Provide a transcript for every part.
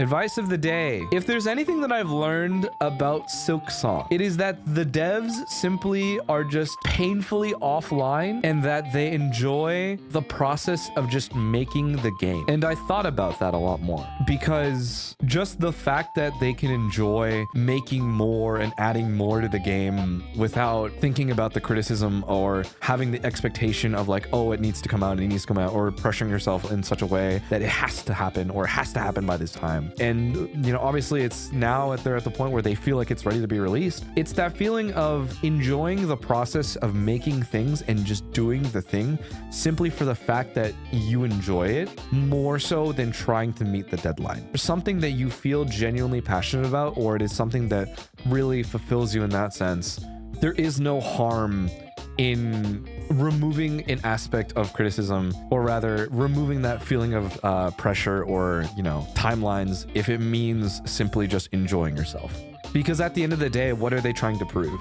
Advice of the day. If there's anything that I've learned about Silksong, it is that the devs simply are just painfully offline and that they enjoy the process of just making the game. And I thought about that a lot more because just the fact that they can enjoy making more and adding more to the game without thinking about the criticism or having the expectation of like, oh, it needs to come out, it needs to come out, or pressuring yourself in such a way that it has to happen or it has to happen by this time. And, you know, obviously it's now they're at the point where they feel like it's ready to be released. It's that feeling of enjoying the process of making things and just doing the thing simply for the fact that you enjoy it more so than trying to meet the deadline. There's something that you feel genuinely passionate about, or it is something that really fulfills you in that sense. There is no harm in removing an aspect of criticism, or rather removing that feeling of pressure or, you know, timelines if it means simply just enjoying yourself. Because at the end of the day, what are they trying to prove?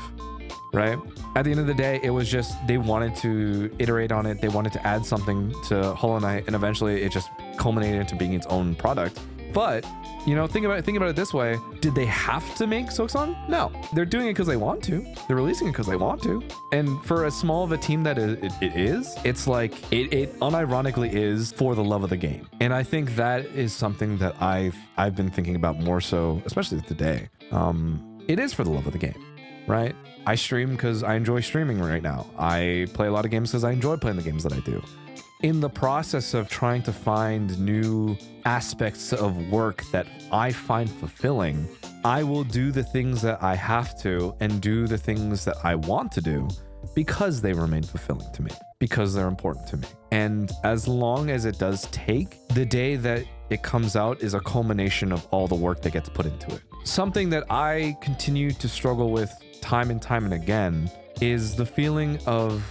Right? At the end of the day, it was just they wanted to iterate on it. They wanted to add something to Hollow Knight, and eventually it just culminated into being its own product. But, you know, think about it this way. Did they have to make Silksong? No. They're doing it because they want to. They're releasing it because they want to. And for as small of a team that it is, it's like, it unironically is for the love of the game. And I think that is something that I've been thinking about more so, especially today. It is for the love of the game, right? I stream because I enjoy streaming right now. I play a lot of games because I enjoy playing the games that I do. In the process of trying to find new aspects of work that I find fulfilling, I will do the things that I have to and do the things that I want to do because they remain fulfilling to me, because they're important to me. And as long as it does take, the day that it comes out is a culmination of all the work that gets put into it. Something that I continue to struggle with time and again is the feeling of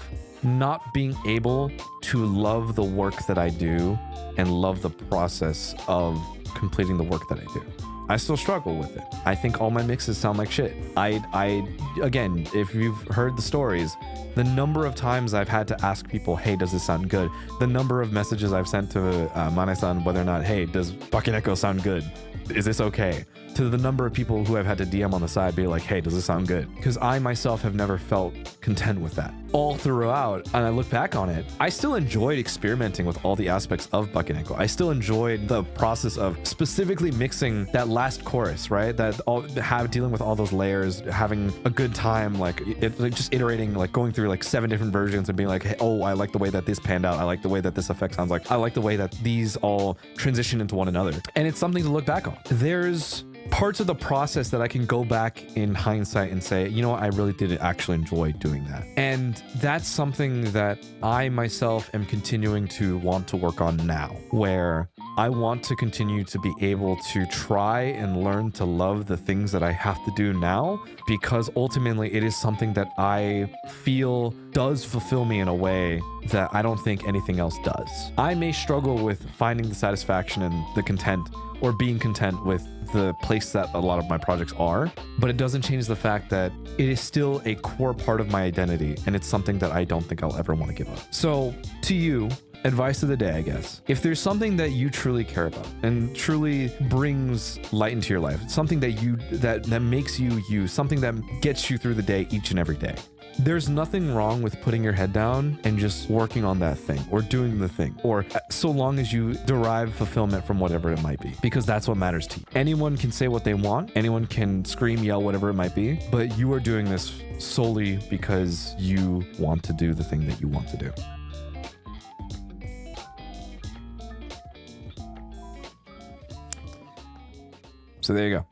not being able to love the work that I do and love the process of completing the work that I do. I still struggle with it. I think all my mixes sound like shit. Again, if you've heard the stories, the number of times I've had to ask people, hey, does this sound good? The number of messages I've sent to Mane-san, whether or not, hey, does Bakeneko sound good? Is this okay? To the number of people who I've had to DM on the side, be like, hey, does this sound good? Because I myself have never felt content with that. All throughout, and I look back on it, I still enjoyed experimenting with all the aspects of Bakeneko. I still enjoyed the process of specifically mixing that last chorus, right? Dealing with all those layers, having a good time, like just iterating, like going through like 7 different versions and being like, hey, oh, I like the way that this panned out. I like the way that this effect sounds like. I like the way that these all transition into one another. And it's something to look back on. There's parts of the process that I can go back in hindsight and say, you know what, I really did actually enjoy doing that. And that's something that I myself am continuing to want to work on now, where I want to continue to be able to try and learn to love the things that I have to do now, because ultimately it is something that I feel does fulfill me in a way that I don't think anything else does. I may struggle with finding the satisfaction and the content, or being content with the place that a lot of my projects are, but it doesn't change the fact that it is still a core part of my identity, and it's something that I don't think I'll ever want to give up. So to you, advice of the day, I guess. If there's something that you truly care about and truly brings light into your life, something that makes you you, something that gets you through the day each and every day, there's nothing wrong with putting your head down and just working on that thing or doing the thing, or so long as you derive fulfillment from whatever it might be, because that's what matters to you. Anyone can say what they want, anyone can scream, yell, whatever it might be, but you are doing this solely because you want to do the thing that you want to do. So there you go.